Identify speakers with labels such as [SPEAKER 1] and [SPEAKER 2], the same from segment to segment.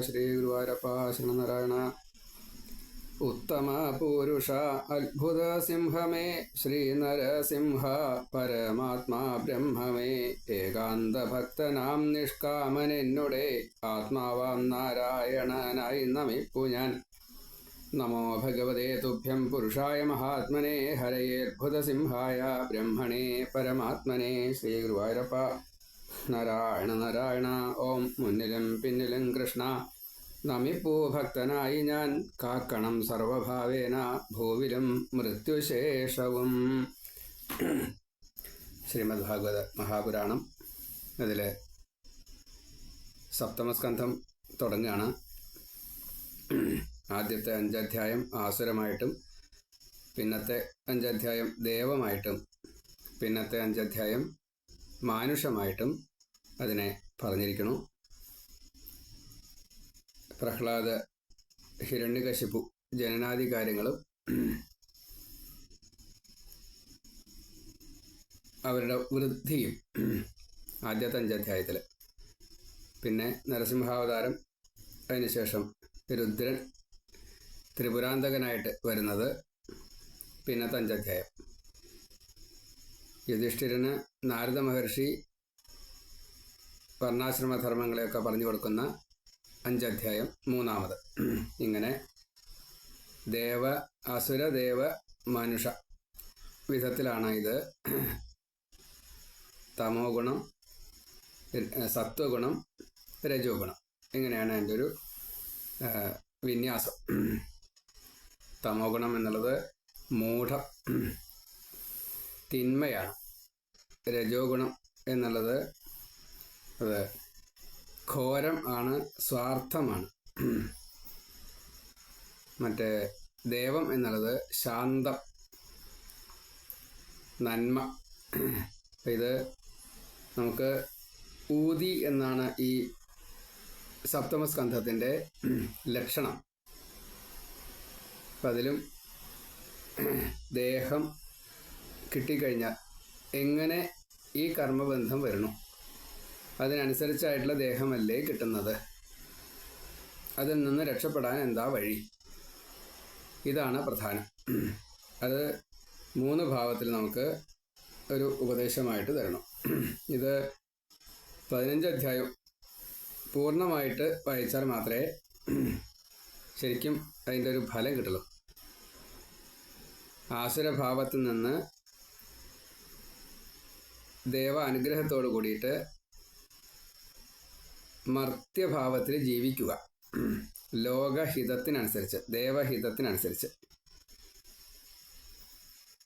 [SPEAKER 1] ശ്രീ ഗുരുവായൂരപ്പ ശരണനാരായണ. ഉത്തമ പുരുഷ അത്ഭുത സിംഹമേ ശ്രീനരസിംഹ പരമാത്മാ ബ്രഹ്മമേ ഏകാന്ത ഭക്തനാം നിഷ്കാമനെന്നുടെ ആത്മാവാം നാരായണനായി നമിപ്പു ഞാൻ. നമോ ഭഗവതേ തുഭ്യം പുരുഷായ മഹാത്മനെ ഹരയേർഭുത സിംഹായ ബ്രഹ്മണേ പരമാത്മനെ. ശ്രീ ഗുരുവായൂരപ്പ നാരായണ നാരായണ. ഓം മുന്നിലും പിന്നിലും കൃഷ്ണ നമിപ്പൂ ഭക്തനായി ഞാൻ. കാക്കണം സർവഭാവേന ഭൂവിലും മൃത്യുശേഷവും. ശ്രീമദ് ഭാഗവത മഹാപുരാണം അതിൽ സപ്തമസ്കന്ധം തുടങ്ങുകയാണ്. ആദ്യത്തെ 5 അധ്യായം ആസുരമായിട്ടും പിന്നത്തെ 5 അധ്യായം ദേവമായിട്ടും പിന്നത്തെ 5 അധ്യായം മാനുഷമായിട്ടും അതിനെ പറഞ്ഞിരിക്കുന്നു. പ്രഹ്ലാദ ഹിരണ്യകശിപു ജനനാദി കാര്യങ്ങളും അവരുടെ വൃദ്ധിയും ആദ്യത്തെ 5 അധ്യായത്തിൽ. പിന്നെ നരസിംഹാവതാരം, അതിനുശേഷം രുദ്രൻ ത്രിപുരാന്തകനായിട്ട് വരുന്നത് പിന്നത്തെ 5 അധ്യായം. യുധിഷ്ഠിരന് നാരദ മഹർഷി വർണ്ണാശ്രമധർമ്മങ്ങളെയൊക്കെ പറഞ്ഞു കൊടുക്കുന്ന 5 അധ്യായം മൂന്നാമത്. ഇങ്ങനെ ദേവ അസുര ദേവ മനുഷ വിധത്തിലാണ് ഇത്. തമോ ഗുണം, സത്വഗുണം, രജോ ഗുണം, ഇങ്ങനെയാണ് എൻ്റെ ഒരു വിന്യാസം. തമോ ഗുണം എന്നുള്ളത് മൂഢം, തിന്മയാണ്. രജോ ഗുണം എന്നുള്ളത് അത് ഘോരം ആണ്, സ്വാർത്ഥമാണ്. മറ്റേ ദേവം എന്നുള്ളത് ശാന്തം, നന്മ. ഇത് നമുക്ക് ഊതി എന്നാണ് ഈ സപ്തമസ്കന്ധത്തിൻ്റെ ലക്ഷണം. അപ്പം അതിലും ദേഹം കിട്ടിക്കഴിഞ്ഞാൽ എങ്ങനെ ഈ കർമ്മബന്ധം വരണു, അതിനനുസരിച്ചായിട്ടുള്ള ദേഹമല്ലേ കിട്ടുന്നത്, അതിൽ നിന്ന് രക്ഷപ്പെടാൻ എന്താ വഴി, ഇതാണ് പ്രധാനം. അത് 3 ഭാവത്തിൽ നമുക്ക് ഒരു ഉപദേശമായിട്ട് തരണം. ഇത് 15 അധ്യായം പൂർണ്ണമായിട്ട് വായിച്ചാൽ മാത്രമേ ശരിക്കും അതിൻ്റെ ഒരു ഫലം കിട്ടുള്ളൂ. ആസുരഭാവത്തിൽ നിന്ന് ദേവ അനുഗ്രഹത്തോടു കൂടിയിട്ട് മർത്യഭാവത്തിൽ ജീവിക്കുക, ലോകഹിതത്തിനനുസരിച്ച്, ദേവഹിതത്തിനനുസരിച്ച്.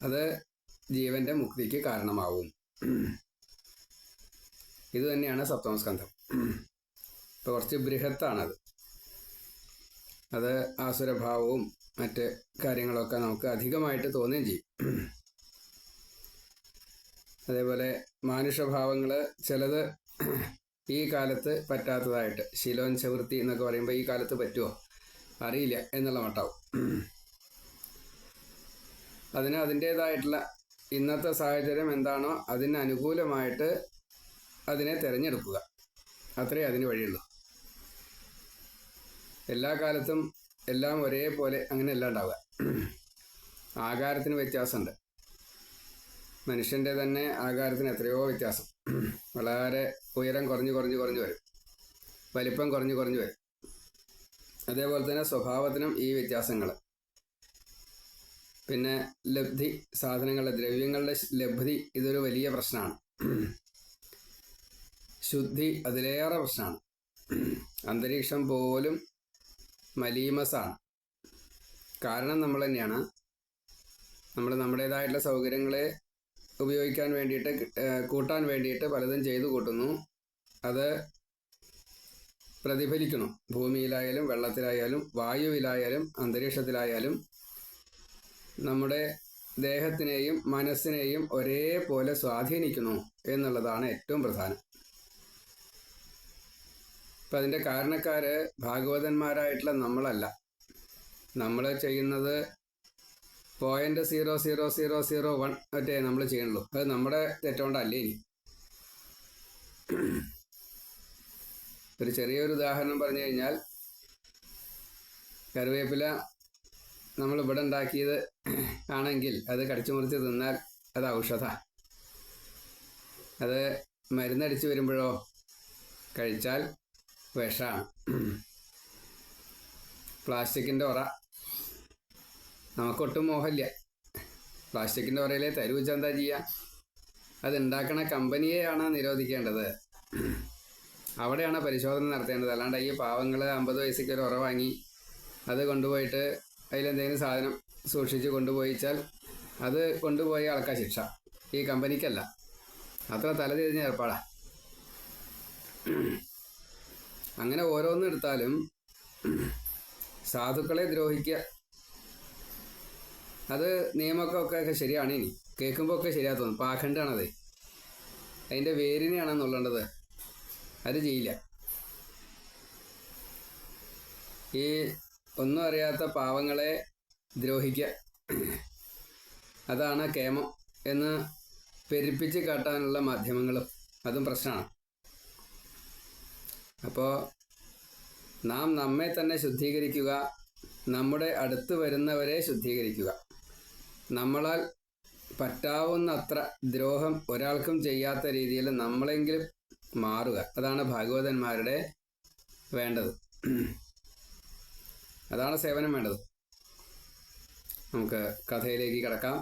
[SPEAKER 1] അത് ജീവൻ്റെ മുക്തിക്ക് കാരണമാവും. ഇതുതന്നെയാണ് സപ്തമസ്കന്ധം. ഇപ്പോൾ കുറച്ച് ബൃഹത്താണത്. അത് ആസുരഭാവവും മറ്റ് കാര്യങ്ങളൊക്കെ നമുക്ക് അധികമായിട്ട് തോന്നുകയും ചെയ്യും. അതേപോലെ മാനുഷഭാവങ്ങൾ ചിലത് ഈ കാലത്ത് പറ്റാത്തതായിട്ട്, ശീലോഞ്ചവൃത്തി എന്നൊക്കെ പറയുമ്പോൾ ഈ കാലത്ത് പറ്റുമോ അറിയില്ല എന്നുള്ള മട്ടാവും. അതിന് അതിൻ്റേതായിട്ടുള്ള ഇന്നത്തെ സാഹചര്യം എന്താണോ അതിന് അനുകൂലമായിട്ട് അതിനെ തിരഞ്ഞെടുക്കുക, അത്രേ അതിന് വഴിയുള്ളൂ. എല്ലാ കാലത്തും എല്ലാം ഒരേപോലെ അങ്ങനെയല്ല ഉണ്ടാവുക. ആകാരത്തിന് വ്യത്യാസമുണ്ട്. മനുഷ്യൻ്റെ തന്നെ ആകാരത്തിന് എത്രയോ വ്യത്യാസം. വളരെ ഉയരം കുറഞ്ഞു വരും, വലിപ്പം കുറഞ്ഞു വരും. അതേപോലെ തന്നെ സ്വഭാവത്തിനും ഈ വ്യത്യാസങ്ങൾ. പിന്നെ ലബ്ധി, സാധനങ്ങളുടെ, ദ്രവ്യങ്ങളുടെ ലബ്ധി, ഇതൊരു വലിയ പ്രശ്നമാണ്. ശുദ്ധി അതിലേറെ പ്രശ്നമാണ്. അന്തരീക്ഷം പോലും മലീമസാണ്. കാരണം നമ്മൾ തന്നെയാണ്. നമ്മൾ നമ്മുടേതായിട്ടുള്ള സൗകര്യങ്ങളെ ഉപയോഗിക്കാൻ വേണ്ടിയിട്ട്, കൂട്ടാൻ വേണ്ടിയിട്ട് പലതും ചെയ്തു കൂട്ടുന്നു. അത് പ്രതിഫലിക്കണം. ഭൂമിയിലായാലും വെള്ളത്തിലായാലും വായുവിലായാലും അന്തരീക്ഷത്തിലായാലും നമ്മുടെ ദേഹത്തിനെയും മനസ്സിനെയും ഒരേപോലെ സ്വാധീനിക്കുന്നു എന്നുള്ളതാണ് ഏറ്റവും പ്രധാനം. അപ്പം അതിൻ്റെ കാരണക്കാർ ഭാഗവതന്മാരായിട്ടുള്ള നമ്മളല്ല. നമ്മൾ ചെയ്യുന്നത് 0.00001 മറ്റേ നമ്മൾ ചെയ്യണുള്ളൂ. അത് നമ്മുടെ തെറ്റുകൊണ്ടല്ലേ. ഇനി ഒരു ചെറിയൊരു ഉദാഹരണം പറഞ്ഞു കഴിഞ്ഞാൽ, കറിവേപ്പില നമ്മൾ ഇവിടെ ഉണ്ടാക്കിയത് ആണെങ്കിൽ അത് കടിച്ചു മുറിച്ച് തിന്നാൽ അത് ഔഷധമാണ്. അത് മരുന്നടിച്ച് വരുമ്പോഴോ കഴിച്ചാൽ വിഷമാണ്. പ്ലാസ്റ്റിക്കിൻ്റെ ഉറ നമുക്കൊട്ടും മോഹമില്ല. പ്ലാസ്റ്റിക്കിൻ്റെ ഉറയിലെ തരു വെച്ചാൽ എന്താ ചെയ്യുക? അത് ഉണ്ടാക്കണ കമ്പനിയെയാണ് നിരോധിക്കേണ്ടത്. അവിടെയാണ് പരിശോധന നടത്തേണ്ടത്. അല്ലാണ്ട് ഈ പാവങ്ങൾ 50 പൈസയ്ക്ക് ഒരു ഉറ വാങ്ങി അത് കൊണ്ടുപോയിട്ട് അതിലെന്തെങ്കിലും സാധനം സൂക്ഷിച്ച് കൊണ്ടുപോയിച്ചാൽ അത് കൊണ്ടുപോയി ആൾക്കാർ ശിക്ഷ. ഈ കമ്പനിക്കല്ല. അത്ര തലതിരിഞ്ഞ ഏർപ്പാടാണ്. അങ്ങനെ ഓരോന്നും എടുത്താലും സാധുക്കളെ ദ്രോഹിക്കുക, അത് നിയമമൊക്കെ ശരിയാണ്. ഇനി കേൾക്കുമ്പോൾ ഒക്കെ ശരിയാ തോന്നും. പാഖണ്ഡാണത്. അതിൻ്റെ വേരിനെയാണ് നുള്ളേണ്ടത്. അത് ചെയ്യില്ല. ഈ ഒന്നും അറിയാത്ത പാവങ്ങളെ ദ്രോഹിക്കുക, അതാണ് കേമം എന്ന് പെരുപ്പിച്ച് കാട്ടാനുള്ള മാധ്യമങ്ങളും അതും പ്രശ്നമാണ്. അപ്പോൾ നാം നമ്മെ തന്നെ ശുദ്ധീകരിക്കുക, നമ്മുടെ അടുത്ത് വരുന്നവരെ ശുദ്ധീകരിക്കുക. നമ്മളാൽ പറ്റാവുന്നത്ര ദ്രോഹം ഒരാൾക്കും ചെയ്യാത്ത രീതിയിൽ നമ്മളെങ്കിലും മാറുക. അതാണ് ഭാഗവതന്മാരുടെ വേണ്ടത്. അതാണ് സേവനം വേണ്ടത്. നമുക്ക് കഥയിലേക്ക് കിടക്കാം.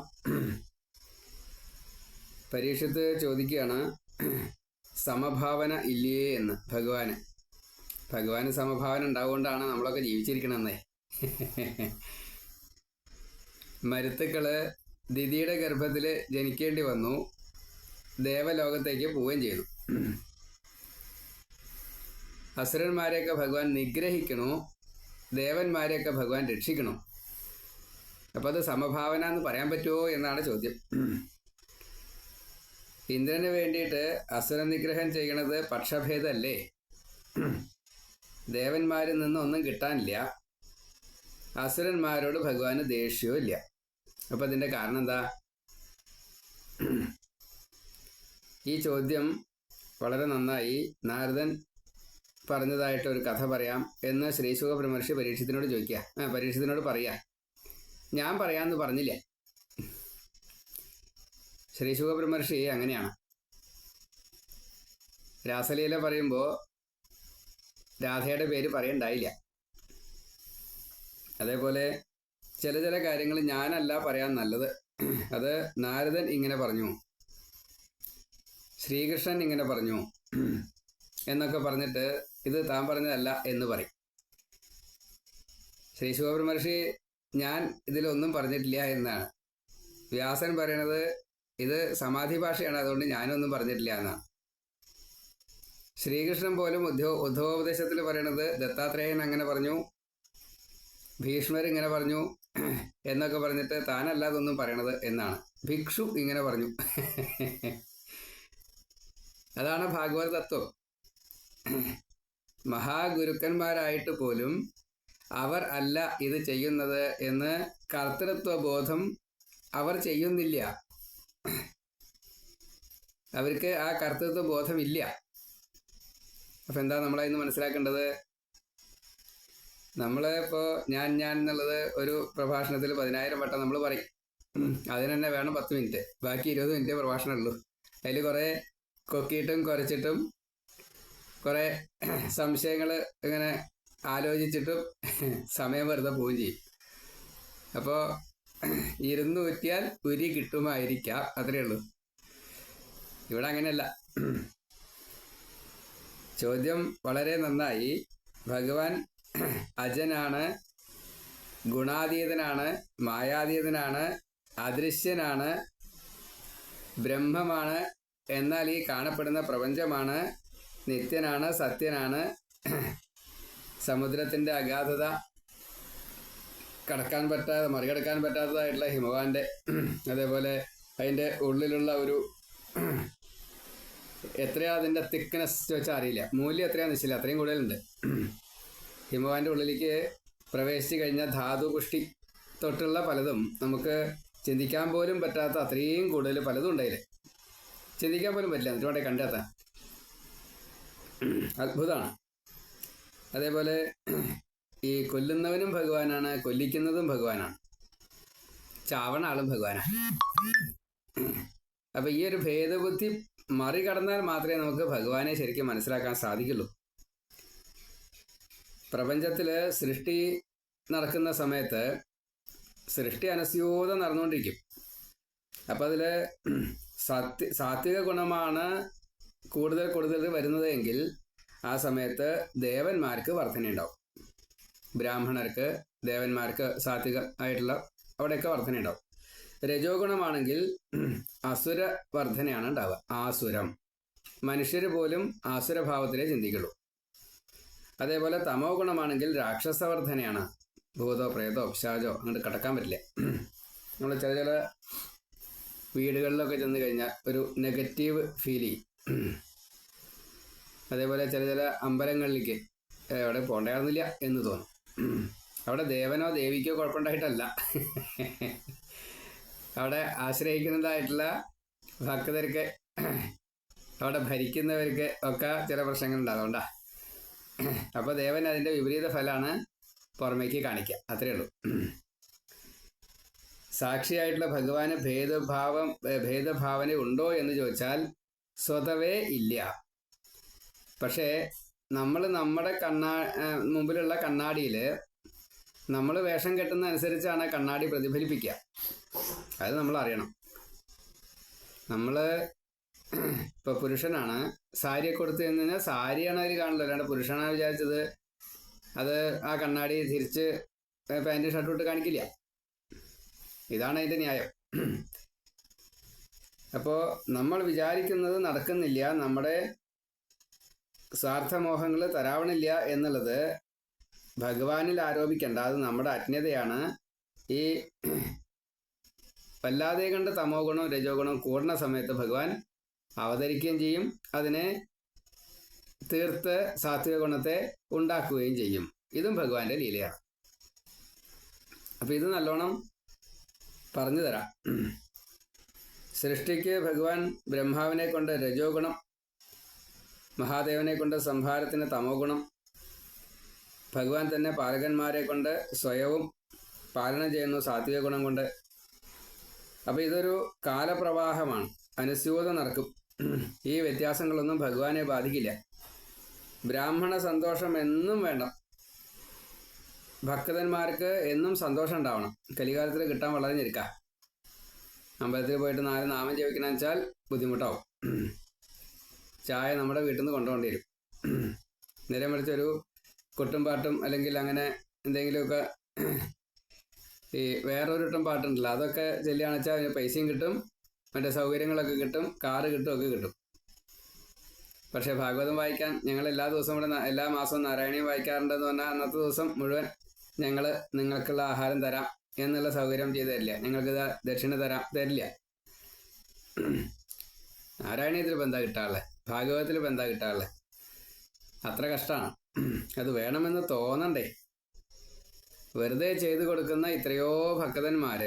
[SPEAKER 1] പരീക്ഷത്ത് ചോദിക്കുകയാണ്, സമഭാവന ഇല്ലേ എന്ന് ഭഗവാന് സമഭാവന ഉണ്ടാവുകൊണ്ടാണ് നമ്മളൊക്കെ ജീവിച്ചിരിക്കണമെന്നേ. മരുത്തുക്കള് ദിതിയുടെ ഗർഭത്തിൽ ജനിക്കേണ്ടി വന്നു, ദേവലോകത്തേക്ക് പോവുകയും ചെയ്തു. അസുരന്മാരെയൊക്കെ ഭഗവാൻ നിഗ്രഹിക്കണു, ദേവന്മാരെയൊക്കെ ഭഗവാൻ രക്ഷിക്കണം. അപ്പം അത് സമഭാവന എന്ന് പറയാൻ പറ്റുമോ എന്നാണ് ചോദ്യം. ഇന്ദ്രന് വേണ്ടിയിട്ട് അസുര നിഗ്രഹം ചെയ്യണത് പക്ഷഭേദമല്ലേ? ദേവന്മാരിൽ നിന്നൊന്നും കിട്ടാനില്ല, അസുരന്മാരോട് ഭഗവാന് ദേഷ്യവും ഇല്ല. അപ്പം അതിൻ്റെ കാരണം എന്താ? ഈ ചോദ്യം വളരെ നന്നായി നാരദൻ പറഞ്ഞതായിട്ടൊരു കഥ പറയാം എന്ന് ശ്രീശുക ബ്രഹ്മർഷി പരീക്ഷത്തിനോട് പറയാ. ഞാൻ പറയാമെന്ന് പറഞ്ഞില്ല. ശ്രീശുക ബ്രഹ്മർഷി അങ്ങനെയാണ്. രാസലീല പറയുമ്പോൾ രാധയുടെ പേര് പറയണ്ടായില്ല. അതേപോലെ ചില കാര്യങ്ങൾ ഞാനല്ല പറയാൻ നല്ലത്, അത് നാരദൻ ഇങ്ങനെ പറഞ്ഞു, ശ്രീകൃഷ്ണൻ ഇങ്ങനെ പറഞ്ഞു എന്നൊക്കെ പറഞ്ഞിട്ട് ഇത് താൻ പറഞ്ഞതല്ല എന്ന് പറയും. ശ്രീ ശുഭബ്രഹ്മർഷി ഞാൻ ഇതിലൊന്നും പറഞ്ഞിട്ടില്ല എന്നാണ്. വ്യാസൻ പറയണത് ഇത് സമാധി ഭാഷയാണ്, അതുകൊണ്ട് ഞാനൊന്നും പറഞ്ഞിട്ടില്ല എന്നാണ്. ശ്രീകൃഷ്ണൻ പോലും ഉദ്ധവോപദേശത്തിൽ പറയണത് ദത്താത്രേയൻ അങ്ങനെ പറഞ്ഞു, ഭീഷ്മർ ഇങ്ങനെ പറഞ്ഞു എന്നൊക്കെ പറഞ്ഞിട്ട് താനല്ലാതൊന്നും പറയണത് എന്നാണ്. ഭിക്ഷു ഇങ്ങനെ പറഞ്ഞു. അതാണ് ഭാഗവത തത്വം. മഹാഗുരുക്കന്മാരായിട്ട് പോലും അവർ അല്ല ഇത് ചെയ്യുന്നത് എന്ന് കർത്തൃത്വബോധം അവർ ചെയ്യുന്നില്ല. അവർക്ക് ആ കർത്തൃത്വബോധമില്ല. അപ്പം എന്താ നമ്മളതിന്ന് മനസ്സിലാക്കേണ്ടത്? നമ്മളിപ്പോൾ ഞാൻ എന്നുള്ളത് ഒരു പ്രഭാഷണത്തിൽ 10,000 വട്ടം നമ്മൾ പറയും. അതിന് തന്നെ വേണം 10 മിനിറ്റ്, ബാക്കി 20 മിനിറ്റ് പ്രഭാഷണമുള്ളൂ. അതിൽ കുറേ കൊക്കിയിട്ടും കുരച്ചിട്ടും കുറേ സംശയങ്ങൾ ഇങ്ങനെ ആലോചിച്ചിട്ടും സമയം വെറുതെ പോവുകയും ചെയ്യും. അപ്പോൾ ഇരുന്ന് ഊറ്റിയാൽ ഉരി കിട്ടുമായിരിക്കാം, അത്രയേ ഉള്ളൂ. ഇവിടെ അങ്ങനെയല്ല. ചോദ്യം വളരെ നന്നായി. ഭഗവാൻ അജനാണ്, ഗുണാതീതനാണ്, മായാതീതനാണ്, അദൃശ്യനാണ്, ബ്രഹ്മമാണ്. എന്നാൽ ഈ കാണപ്പെടുന്ന പ്രപഞ്ചമാണ്, നിത്യനാണ്, സത്യനാണ്. സമുദ്രത്തിൻ്റെ അഗാധത മറികടക്കാൻ പറ്റാത്തതായിട്ടുള്ള ഹിമവാന്റെ, അതേപോലെ അതിൻ്റെ ഉള്ളിലുള്ള ഒരു എത്രയാ അതിൻ്റെ തിക്നെസ് വെച്ചാൽ അറിയില്ല, മൂല്യം എത്രയാണെന്ന് വെച്ചില്ല, അത്രയും കൂടുതലുണ്ട്. ഹിമവാന്റെ ഉള്ളിലേക്ക് പ്രവേശിച്ച് കഴിഞ്ഞാൽ ധാതുപുഷ്ടി തൊട്ടുള്ള പലതും നമുക്ക് ചിന്തിക്കാൻ പോലും പറ്റാത്ത അത്രയും കൂടുതൽ പലതും ഉണ്ടായില്ല. ചിന്തിക്കാൻ പോലും പറ്റില്ല, എന്നിട്ട് വേണ്ടേ കണ്ടെത്താൻ. അത്ഭുതമാണ്. അതേപോലെ ഈ കൊല്ലുന്നവനും ഭഗവാനാണ്, കൊല്ലിക്കുന്നതും ഭഗവാനാണ്, ചാവണ ആളും ഭഗവാനാണ്. അപ്പം ഈ ഒരു ഭേദബുദ്ധി മറികടന്നാൽ മാത്രമേ നമുക്ക് ഭഗവാനെ ശരിക്കും മനസ്സിലാക്കാൻ സാധിക്കുള്ളൂ. പ്രപഞ്ചത്തിൽ സൃഷ്ടി നടക്കുന്ന സമയത്ത് സൃഷ്ടി അനസ്യൂതം നടന്നുകൊണ്ടിരിക്കും. അപ്പം അതിൽ സാത്വിക ഗുണമാണ് കൂടുതൽ വരുന്നത് എങ്കിൽ ആ സമയത്ത് ദേവന്മാർക്ക് വർധനയുണ്ടാവും. ബ്രാഹ്മണർക്ക്, ദേവന്മാർക്ക് സാത്വിക ആയിട്ടുള്ള അവിടെയൊക്കെ വർധനയുണ്ടാവും. രജോ ഗുണമാണെങ്കിൽ അസുര വർധനയാണ് ഉണ്ടാവുക. ആസുരം, മനുഷ്യർ പോലും ആസുരഭാവത്തിലേ ചിന്തിക്കുള്ളൂ. അതേപോലെ തമോ ഗുണമാണെങ്കിൽ രാക്ഷസവർധനയാണ്. ഭൂതോ പ്രേതോ പിശാചോ അങ്ങോട്ട് കടക്കാൻ പറ്റില്ല. നമ്മൾ ചില വീടുകളിലൊക്കെ ചെന്ന് കഴിഞ്ഞാൽ ഒരു നെഗറ്റീവ് ഫീൽ ചെയ്യും. അതേപോലെ ചില അമ്പലങ്ങളിലേക്ക് അവിടെ പോകേണ്ടായിരുന്നില്ല എന്ന് തോന്നും. അവിടെ ദേവനോ ദേവിക്കോ കുഴപ്പമുണ്ടായിട്ടല്ല, അവിടെ ആശ്രയിക്കുന്നതായിട്ടുള്ള ഭക്തർക്ക്, അവിടെ ഭരിക്കുന്നവർക്ക് ഒക്കെ ചില പ്രശ്നങ്ങളുണ്ട്. അതുകൊണ്ടാ. അപ്പോൾ ദേവൻ അതിൻ്റെ വിപരീത ഫലമാണ് പുറമേക്ക് കാണിക്കുക, അത്രയേ ഉള്ളൂ. സാക്ഷിയായിട്ടുള്ള ഭഗവാന് ഭേദഭാവന ഉണ്ടോ എന്ന് ചോദിച്ചാൽ സ്വതവേ ഇല്ല. പക്ഷേ നമ്മൾ നമ്മുടെ മുമ്പിലുള്ള കണ്ണാടിയിൽ നമ്മൾ വേഷം കെട്ടുന്ന അനുസരിച്ചാണ് കണ്ണാടി പ്രതിഫലിപ്പിക്കുക. അത് നമ്മൾ അറിയണം. നമ്മൾ ഇപ്പോൾ പുരുഷനാണ്, സാരിയൊക്കെ കൊടുത്തു കഴിഞ്ഞാൽ സാരിയാണ് അതിൽ കാണുന്നത്, അല്ലാണ്ട് പുരുഷനാണ് വിചാരിച്ചത് അത് ആ കണ്ണാടി തിരിച്ച് പാൻറ്റും ഷർട്ടും ഇട്ട് കാണിക്കില്ല. ഇതാണ് അതിൻ്റെ ന്യായം. അപ്പോൾ നമ്മൾ വിചാരിക്കുന്നത് നടക്കുന്നില്ല, നമ്മുടെ സ്വാർത്ഥമോഹങ്ങൾ തരാവണില്ല എന്നുള്ളത് ഭഗവാനിൽ ആരോപിക്കേണ്ട. അത് നമ്മുടെ അജ്ഞതയാണ്. ഈ വല്ലാതെ കണ്ട് തമോ ഗുണവും രജോ ഗുണവും കൂടുന്ന സമയത്ത് ഭഗവാൻ അവതരിക്കുകയും ചെയ്യും, അതിനെ തീർത്ത് സാത്വിക ഗുണത്തെ ഉണ്ടാക്കുകയും ചെയ്യും. ഇതും ഭഗവാന്റെ ലീലയാണ്. അപ്പം ഇത് നല്ലോണം പറഞ്ഞു തരാം. സൃഷ്ടിക്ക് ഭഗവാൻ ബ്രഹ്മാവിനെ കൊണ്ട് രജോ ഗുണം, മഹാദേവനെ കൊണ്ട് സംഹാരത്തിന് തമോ ഗുണം, ഭഗവാൻ തന്നെ പാലകന്മാരെ കൊണ്ട് സ്വയവും പാലനം ചെയ്യുന്നു സാത്വിക ഗുണം കൊണ്ട്. അപ്പോൾ ഇതൊരു കാലപ്രവാഹമാണ്, അനുസ്യൂതം നടക്കും. ഈ വ്യത്യാസങ്ങളൊന്നും ഭഗവാനെ ബാധിക്കില്ല. ബ്രാഹ്മണ സന്തോഷം എന്നും വേണ്ട, ഭക്തന്മാർക്ക് എന്നും സന്തോഷം ഉണ്ടാവണം. കലികാലത്തിൽ കിട്ടാൻ വളരെ ഞെരുക്കാം. അമ്പലത്തിൽ പോയിട്ട് 4 നാമം ജപിക്കണമെന്ന് വെച്ചാൽ ബുദ്ധിമുട്ടാവും. ചായ നമ്മുടെ വീട്ടിൽ നിന്ന് കൊണ്ടുപോകേണ്ടി വരും. നേരെ മറിച്ചൊരു കൊട്ടും പാട്ടും അല്ലെങ്കിൽ അങ്ങനെ എന്തെങ്കിലുമൊക്കെ ഈ വേറൊരുട്ടം പാട്ടുണ്ടല്ലോ, അതൊക്കെ ചെല്ലുകയാണെന്ന് വെച്ചാൽ അതിന് പൈസയും കിട്ടും, മറ്റേ സൗകര്യങ്ങളൊക്കെ കിട്ടും, കാറ് കിട്ടും, ഒക്കെ കിട്ടും. പക്ഷേ ഭാഗവതം വായിക്കാൻ ഞങ്ങൾ എല്ലാ ദിവസവും ഇവിടെ എല്ലാ മാസവും നാരായണീയം വായിക്കാറുണ്ടെന്ന് പറഞ്ഞാൽ അന്നത്തെ ദിവസം മുഴുവൻ ഞങ്ങൾ നിങ്ങൾക്കുള്ള ആഹാരം തരാം എന്നുള്ള സൗകര്യം ചെയ്തു തരില്ല, ഞങ്ങൾക്ക് ദക്ഷിണ തരില്ല. നാരായണീയത്തിൽ ഇപ്പം എന്താ കിട്ടാറുള്ളത്, ഭാഗവതത്തിൽ ഇപ്പം എന്താ കിട്ടാറുള്ളത്? അത്ര കഷ്ടമാണ്. അത് വേണമെന്ന് തോന്നണ്ടേ. വെറുതെ ചെയ്തു കൊടുക്കുന്ന എത്രയോ ഭക്തന്മാർ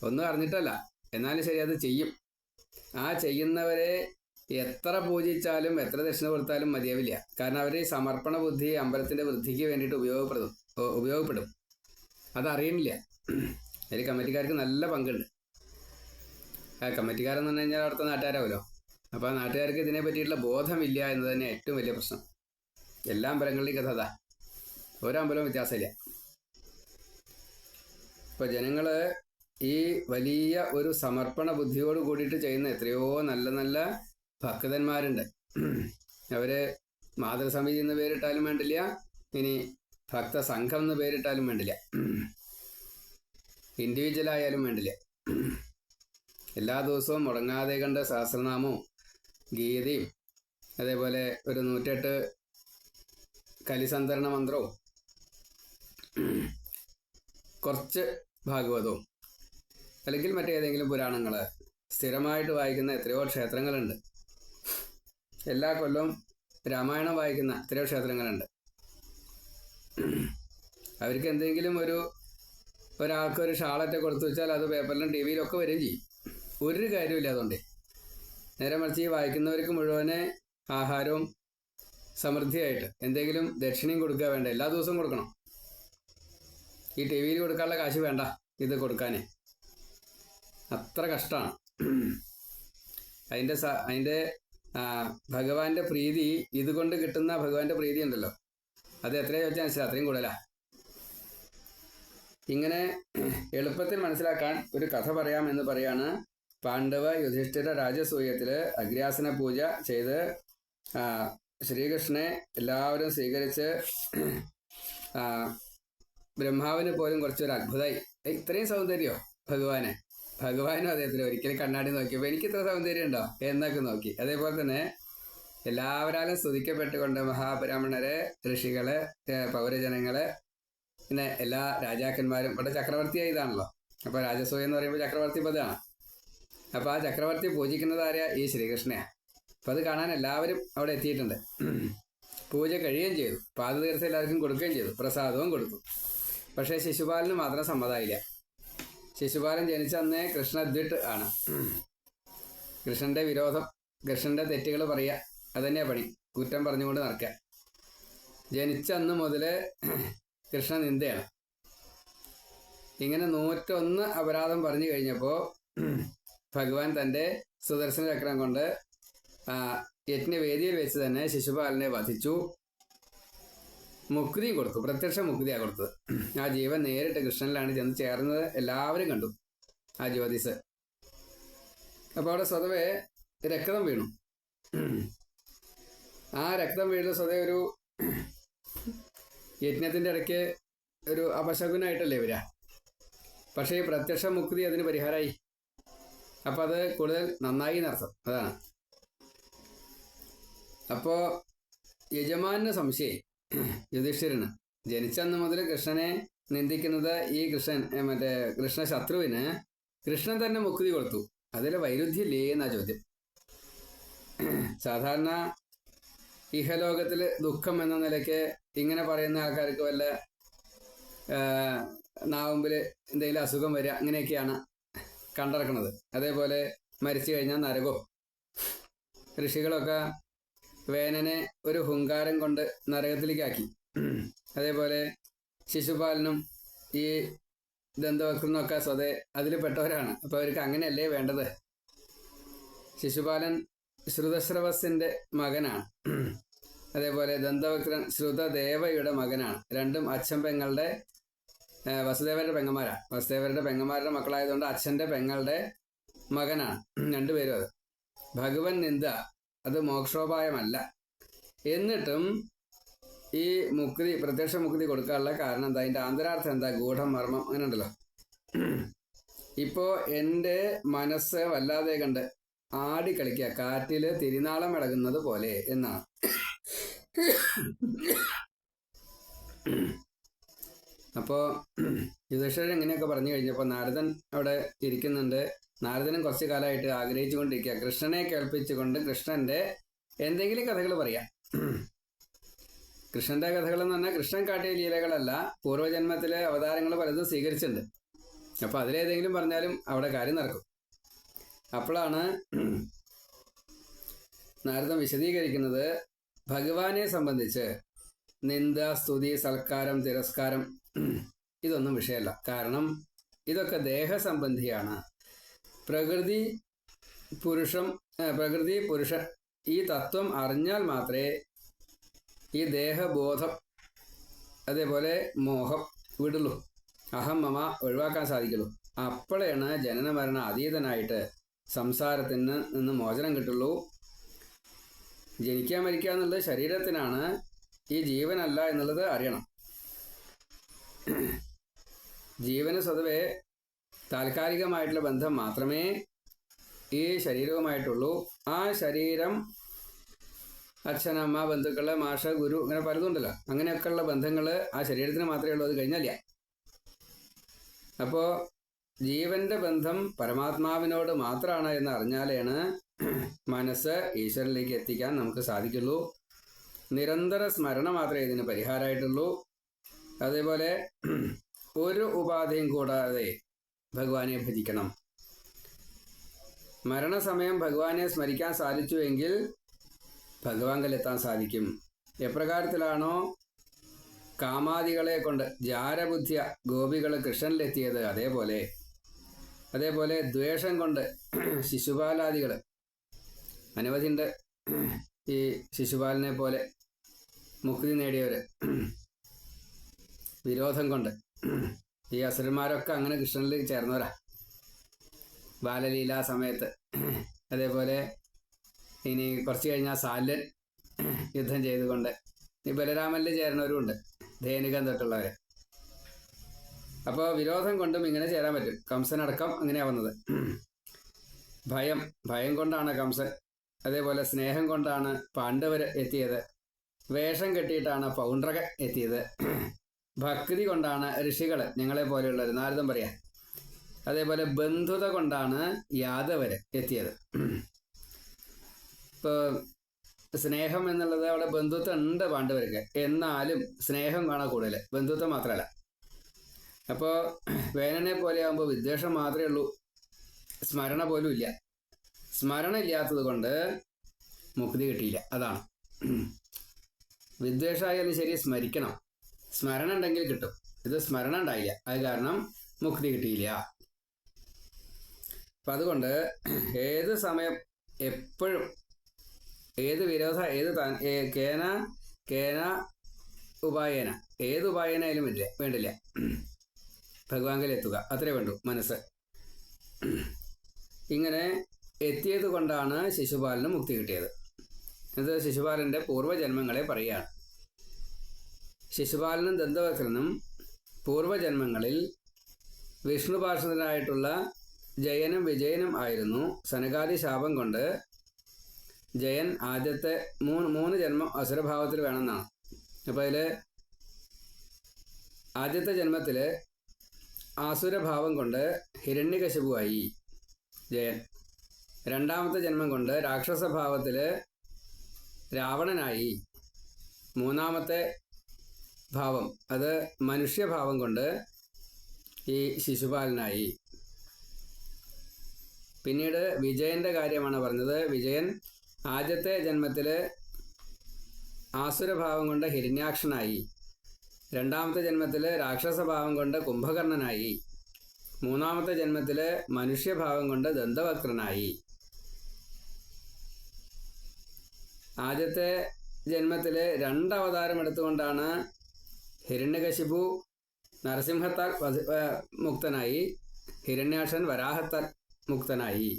[SPEAKER 1] ഒന്നും അറിഞ്ഞിട്ടല്ല, എന്നാലും ശരി അത് ചെയ്യും. ആ ചെയ്യുന്നവരെ എത്ര പൂജിച്ചാലും എത്ര ദക്ഷിണ കൊടുത്താലും മതിയാവില്ല. കാരണം അവർ സമർപ്പണ ബുദ്ധി അമ്പലത്തിൻ്റെ വൃദ്ധിക്ക് വേണ്ടിയിട്ട് ഉപയോഗപ്പെടും. അതറിയുന്നില്ല. അതിൽ കമ്മിറ്റിക്കാർക്ക് നല്ല പങ്കുണ്ട്. കമ്മിറ്റിക്കാരെന്ന് പറഞ്ഞു കഴിഞ്ഞാൽ അവിടുത്തെ നാട്ടുകാരാവുമല്ലോ. അപ്പോൾ ആ നാട്ടുകാർക്ക് ഇതിനെ പറ്റിയിട്ടുള്ള ബോധമില്ല എന്ന് തന്നെ ഏറ്റവും വലിയ പ്രശ്നം. എല്ലാ അമ്പലങ്ങളുടെയും കഥ അതാ, ഓരോ അമ്പലവും വ്യത്യാസമില്ല. ഇപ്പോൾ ജനങ്ങൾ ഈ വലിയ ഒരു സമർപ്പണ ബുദ്ധിയോട് കൂടിയിട്ട് ചെയ്യുന്ന എത്രയോ നല്ല നല്ല ഭക്തന്മാരുണ്ട്. അവർ മാതൃസമിതി എന്ന് പേരിട്ടാലും വേണ്ടില്ല, ഇനി ഭക്തസംഘം എന്ന് പേരിട്ടാലും വേണ്ടില്ല, ഇൻഡിവിജ്വലായാലും വേണ്ടില്ല. എല്ലാ ദിവസവും മുടങ്ങാതെ കണ്ട് സഹസ്രനാമവും ഗീതയും അതേപോലെ ഒരു 108 കലിസന്തരണ മന്ത്രവും കുറച്ച് ഭാഗവതവും അല്ലെങ്കിൽ മറ്റേതെങ്കിലും പുരാണങ്ങൾ സ്ഥിരമായിട്ട് വായിക്കുന്ന എത്രയോ ക്ഷേത്രങ്ങളുണ്ട്. എല്ലാ കൊല്ലവും രാമായണം വായിക്കുന്ന എത്രയോ ക്ഷേത്രങ്ങളുണ്ട്. അവർക്ക് എന്തെങ്കിലും ഒരാൾക്കൊരു ഷാളൊക്കെ കൊടുത്തു വെച്ചാൽ അത് പേപ്പറിലും ടി വിയിലൊക്കെ വരികയും ചെയ്യും. ഒരു കാര്യമില്ല അതുകൊണ്ട്. നേരെ മറിച്ച് ഈ വായിക്കുന്നവർക്ക് മുഴുവനെ ആഹാരവും സമൃദ്ധിയായിട്ട് എന്തെങ്കിലും ദക്ഷിണയും കൊടുക്കുക വേണ്ട, എല്ലാ ദിവസവും കൊടുക്കണം. ഈ ടി വിയിൽ കൊടുക്കാനുള്ള കാശ് വേണ്ട ഇത് കൊടുക്കാൻ, അത്ര കഷ്ടമാണ്. അതിൻ്റെ ഭഗവാന്റെ പ്രീതി, ഇതുകൊണ്ട് കിട്ടുന്ന ഭഗവാന്റെ പ്രീതി ഉണ്ടല്ലോ, അത് എത്രയാ ചോദിച്ചാൽ മനസ്സിലാവും, അത്രയും കൂടുതലാ. ഇങ്ങനെ എളുപ്പത്തിൽ മനസ്സിലാക്കാൻ ഒരു കഥ പറയാമെന്ന് പറയാണ്. പാണ്ഡവ യുധിഷ്ഠിര രാജസൂയത്തില് അഗ്രാസന പൂജ ചെയ്ത് ശ്രീകൃഷ്ണനെ എല്ലാവരും സ്വീകരിച്ച് ബ്രഹ്മാവിന് പോലും കുറച്ചൊരു അത്ഭുതമായി. ഇത്രയും സൗന്ദര്യമോ ഭഗവാനും അദ്ദേഹത്തിന് ഒരിക്കലും കണ്ണാടി നോക്കിയപ്പോൾ എനിക്ക് ഇത്ര സൗന്ദര്യം ഉണ്ടോ എന്നൊക്കെ നോക്കി. അതേപോലെ തന്നെ എല്ലാവരാലും സ്തുതിക്കപ്പെട്ടുകൊണ്ട് മഹാബ്രാഹ്മണര്, ഋഷികള്, പൗരജനങ്ങള്, പിന്നെ എല്ലാ രാജാക്കന്മാരും ഇവിടെ ചക്രവർത്തിയായി ഇതാണല്ലോ. അപ്പോൾ രാജസൂയം എന്ന് പറയുമ്പോൾ ചക്രവർത്തി പദമാണ്. അപ്പോൾ ആ ചക്രവർത്തി പൂജിക്കുന്നത് ആരെയാ? ഈ ശ്രീകൃഷ്ണയാണ്. അപ്പോൾ അത് കാണാൻ എല്ലാവരും അവിടെ എത്തിയിട്ടുണ്ട്. പൂജ കഴിയുകയും ചെയ്തു, പാദതീർത്ഥം എല്ലാവർക്കും കൊടുക്കുകയും ചെയ്തു, പ്രസാദവും കൊടുത്തു. പക്ഷേ ശിശുപാലന് മാത്രം സമ്മതമായില്ല. ശിശുപാലൻ ജനിച്ച അന്നേ കൃഷ്ണദ്വിട്ട് ആണ്. കൃഷ്ണന്റെ വിരോധം, കൃഷ്ണന്റെ തെറ്റുകൾ പറയുക, അതന്നെയാ പണി, കുറ്റം പറഞ്ഞുകൊണ്ട് നടക്കുക. ജനിച്ച അന്ന് മുതൽ കൃഷ്ണ നിന്ദയാണ്. ഇങ്ങനെ 101 അപരാധം പറഞ്ഞു കഴിഞ്ഞപ്പോൾ ഭഗവാൻ തൻ്റെ സുദർശന ചക്രം കൊണ്ട് യജ്ഞവേദിയിൽ വെച്ച് തന്നെ ശിശുപാലനെ വധിച്ചു, മുക്തിയും കൊടുത്തു. പ്രത്യക്ഷ മുക്തിയാണ് കൊടുത്തത്. ആ ജീവൻ നേരിട്ട് കൃഷ്ണനിലാണ് ചെന്ന് ചേർന്നത്, എല്ലാവരും കണ്ടു ആ ജ്യോതിസ്. അപ്പോൾ അവിടെ സ്വതവേ രക്തം വീണു. ആ രക്തം വീഴുന്ന സ്വതവേ ഒരു യജ്ഞത്തിൻ്റെ ഇടയ്ക്ക് ഒരു അപശകുനായിട്ടല്ലേ വരിക. പക്ഷേ ഈ പ്രത്യക്ഷ മുക്തി അതിന് പരിഹാരമായി. അപ്പം അത് കൂടുതൽ നന്നായി എന്നർത്ഥം, അതാണ്. അപ്പോൾ യജമാനന് സംശയം, യുധിഷ്ഠിരന് ജനിച്ചന്ന് മുതൽ കൃഷ്ണനെ നിന്ദിക്കുന്നത് ഈ കൃഷ്ണ ശത്രുവിന് കൃഷ്ണൻ തന്നെ മുക്തി കൊടുത്തു, അതിൽ വൈരുദ്ധ്യമില്ലേ എന്നാ ചോദ്യം. സാധാരണ ഇഹലോകത്തിൽ ദുഃഖം എന്ന നിലയ്ക്ക് ഇങ്ങനെ പറയുന്ന ആൾക്കാർക്ക് വല്ല നാവുമ്പിൽ എന്തെങ്കിലും അസുഖം വരിക, അങ്ങനെയൊക്കെയാണ് കണ്ടിറക്കുന്നത്. അതേപോലെ മരിച്ചു കഴിഞ്ഞാൽ നരകോ. ഋഷികളൊക്കെ വേനനെ ഒരു ഹുങ്കാരം കൊണ്ട് നരകത്തിലേക്കാക്കി. അതേപോലെ ശിശുപാലനും ഈ ദന്തവക്രനൊക്കെ സ്വതേ അതിൽ പെട്ടവരാണ്. അപ്പോൾ അവർക്ക് അങ്ങനെയല്ലേ വേണ്ടത്. ശിശുപാലൻ ശ്രുതശ്രവസിൻ്റെ മകനാണ്. അതേപോലെ ദന്തവക്രൻ ശ്രുതദേവയുടെ മകനാണ്. രണ്ടും അച്ഛൻ പെങ്ങളുടെ വസുദേവരുടെ പെങ്ങന്മാരാണ്. വസുദേവരുടെ പെങ്ങന്മാരുടെ മക്കളായതുകൊണ്ട് അച്ഛൻ്റെ പെങ്ങളുടെ മകനാണ് രണ്ടുപേരും. അത് ഭഗവൻ നിന്ദ, അത് മോക്ഷോപായമല്ല. എന്നിട്ടും ഈ മുക്തി, പ്രത്യക്ഷ മുക്തി കൊടുക്കാനുള്ള കാരണം എന്താ? അതിൻ്റെ ആന്തരാർത്ഥം എന്താ? ഗൂഢം, മർമ്മം, അങ്ങനെ ഉണ്ടല്ലോ. ഇപ്പോൾ എൻ്റെ മനസ്സ് വല്ലാതെ കണ്ട് ആടിക്കളിക്കുക, കാറ്റിൽ തിരിനാളം ഇളകുന്നത് പോലെ എന്നാണ്. അപ്പോൾ യുധിഷ്ഠിരൻ ഇങ്ങനെയൊക്കെ പറഞ്ഞു കഴിഞ്ഞപ്പോൾ നാരദൻ അവിടെ ഇരിക്കുന്നുണ്ട്. നാരദനും കുറച്ച് കാലമായിട്ട് ആഗ്രഹിച്ചു കൊണ്ടിരിക്കുക, കൃഷ്ണനെ കേൾപ്പിച്ചുകൊണ്ട് കൃഷ്ണന്റെ എന്തെങ്കിലും കഥകൾ പറയാം. കൃഷ്ണന്റെ കഥകൾ എന്ന് പറഞ്ഞാൽ കൃഷ്ണൻ കാട്ടിയ ലീലകളല്ല, പൂർവ്വജന്മത്തിലെ അവതാരങ്ങൾ പലതും സ്വീകരിച്ചിട്ടുണ്ട്. അപ്പോൾ അതിലേതെങ്കിലും പറഞ്ഞാലും അവിടെ കാര്യം നടക്കും. അപ്പോഴാണ് നാരദൻ വിശദീകരിക്കുന്നത്, ഭഗവാനെ സംബന്ധിച്ച് നിന്ദ, സ്തുതി, സൽക്കാരം, തിരസ്കാരം ഇതൊന്നും വിഷയമല്ല. കാരണം ഇതൊക്കെ ദേഹസംബന്ധിയാണ്. പ്രകൃതി പുരുഷൻ ഈ തത്വം അറിഞ്ഞാൽ മാത്രമേ ഈ ദേഹബോധം, അതേപോലെ മോഹം വിടുള്ളൂ, അഹം മമ ഒഴിവാക്കാൻ സാധിക്കുള്ളൂ. അപ്പോഴാണ് ജനന മരണ അതീതനായിട്ട് സംസാരത്തിന് നിന്ന് മോചനം കിട്ടുള്ളൂ. ജനിക്കുക മരിക്കുക എന്നുള്ളത് ശരീരത്തിനാണ്, ഈ ജീവനല്ല എന്നുള്ളത് അറിയണം. ജീവന് സ്വതവേ താൽക്കാലികമായിട്ടുള്ള ബന്ധം മാത്രമേ ഈ ശരീരവുമായിട്ടുള്ളൂ. ആ ശരീരം അച്ഛനമ്മ, ബന്ധുക്കള്, മാഷ, ഗുരു, അങ്ങനെ പലതുണ്ടല്ലോ. അങ്ങനെയൊക്കെയുള്ള ബന്ധങ്ങൾ ആ ശരീരത്തിന് മാത്രമേ ഉള്ളൂ, അത് കഴിഞ്ഞാലില്ല. അപ്പോൾ ജീവന്റെ ബന്ധം പരമാത്മാവിനോട് മാത്രമാണ് എന്ന് അറിഞ്ഞാലാണ് മനസ്സ് ഈശ്വരനിലേക്ക് എത്തിക്കാൻ നമുക്ക് സാധിക്കുള്ളൂ. നിരന്തര സ്മരണ മാത്രമേ ഇതിന് പരിഹാരമായിട്ടുള്ളൂ. അതേപോലെ ഒരു ഉപാധിയും കൂടാതെ ഭഗവാനെ ഭജിക്കണം. മരണസമയം ഭഗവാനെ സ്മരിക്കാൻ സാധിച്ചുവെങ്കിൽ ഭഗവാങ്കലെത്താൻ സാധിക്കും എപ്രകാരത്തിലാണോ കാമാദികളെ കൊണ്ട് ജാരബുദ്ധിയ ഗോപികൾ കൃഷ്ണനിലെത്തിയത്, അതേപോലെ ദ്വേഷം കൊണ്ട് ശിശുപാലാദികൾ അനവധിയുണ്ട്. ഈ ശിശുപാലനെ പോലെ മുക്തി നേടിയവർ വിരോധം കൊണ്ട് ഈ അസുരന്മാരൊക്കെ അങ്ങനെ കൃഷ്ണനിൽ ചേർന്നവരാ ബാലലീല സമയത്ത്. അതേപോലെ ഇനി കുറച്ച് കഴിഞ്ഞാൽ സാല്യൻ യുദ്ധം ചെയ്തുകൊണ്ട് ഈ ബലരാമനിൽ ചേർന്നവരുമുണ്ട്, ധേനുകം തൊട്ടുള്ളവർ. അപ്പോൾ വിരോധം കൊണ്ടും ഇങ്ങനെ ചേരാൻ പറ്റും. കംസനടക്കം അങ്ങനെയാ വന്നത്. ഭയം കൊണ്ടാണ് കംസൻ. അതേപോലെ സ്നേഹം കൊണ്ടാണ് പാണ്ഡവർ എത്തിയത്. വേഷം കെട്ടിയിട്ടാണ് പൗണ്ഡ്രകൻ എത്തിയത്. ഭക്തി കൊണ്ടാണ് ഋഷികൾ, ഞങ്ങളെ പോലെയുള്ളവർ, നാരദം പറയാം. അതേപോലെ ബന്ധുത കൊണ്ടാണ് യാദവർ എത്തിയത്. ഇപ്പോൾ സ്നേഹം എന്നുള്ളത് അവിടെ ബന്ധുത്വം ഉണ്ട് പാണ്ഡവർക്ക്, എന്നാലും സ്നേഹം കാണാൻ കൂടുതൽ, ബന്ധുത്വം മാത്രമല്ല. അപ്പോൾ വേനനെ പോലെ ആകുമ്പോൾ വിദ്വേഷം മാത്രമേ ഉള്ളൂ, സ്മരണ പോലും ഇല്ല. സ്മരണ ഇല്ലാത്തത് കൊണ്ട് മുക്തി കിട്ടിയില്ല. അതാണ്. വിദ്വേഷമായാലും ശരി സ്മരിക്കണം, സ്മരണ ഉണ്ടെങ്കിൽ കിട്ടും. ഇത് സ്മരണ ഉണ്ടായില്ല, അത് കാരണം മുക്തി കിട്ടിയില്ല. അപ്പം അതുകൊണ്ട് ഏത് സമയം എപ്പോഴും ഏത് വിരോധ കേന ഉപായേന ഏത് ഉപായനായാലും വേണ്ടില്ല ഭഗവാനിലെത്തുക, അത്രേ വേണ്ടൂ മനസ്സ്. ഇങ്ങനെ എത്തിയത് കൊണ്ടാണ് ശിശുപാലന് മുക്തി കിട്ടിയത്. ഇത് ശിശുപാലൻ്റെ പൂർവ്വജന്മങ്ങളെ പറയുകയാണ്. ശിശുപാലനും ദന്തവക്രനും പൂർവ്വജന്മങ്ങളിൽ വിഷ്ണുപാർഷദനായിട്ടുള്ള ജയനും വിജയനും ആയിരുന്നു. സനകാദി ശാപം കൊണ്ട് ജയൻ ആദ്യത്തെ മൂന്ന് ജന്മം അസുരഭാവത്തിൽ വേണമെന്നാണ്. അപ്പോൾ അതിൽ ആദ്യത്തെ ജന്മത്തിൽ ആസുരഭാവം കൊണ്ട് ഹിരണ്യകശിപുവായി ജയൻ. രണ്ടാമത്തെ ജന്മം കൊണ്ട് രാക്ഷസഭാവത്തിൽ രാവണനായി. മൂന്നാമത്തെ ഭാവം അത് മനുഷ്യഭാവം കൊണ്ട് ഈ ശിശുപാലനായി. പിന്നീട് വിജയൻ്റെ കാര്യമാണ് പറഞ്ഞത്. വിജയൻ ആദ്യത്തെ ജന്മത്തിൽ ആസുരഭാവം കൊണ്ട് ഹിരണ്യാക്ഷനായി. രണ്ടാമത്തെ ജന്മത്തിൽ രാക്ഷസഭാവം കൊണ്ട് കുംഭകർണനായി. മൂന്നാമത്തെ ജന്മത്തിൽ മനുഷ്യഭാവം കൊണ്ട് ദന്തവക്രനായി. ആദ്യത്തെ ജന്മത്തിൽ 2 അവതാരം എടുത്തുകൊണ്ടാണ് ഹിരണ്യകശിപു നരസിംഹത്താൽ മുക്തനായി, ഹിരണ്യാക്ഷൻ വരാഹത്താൽ മുക്തനായി.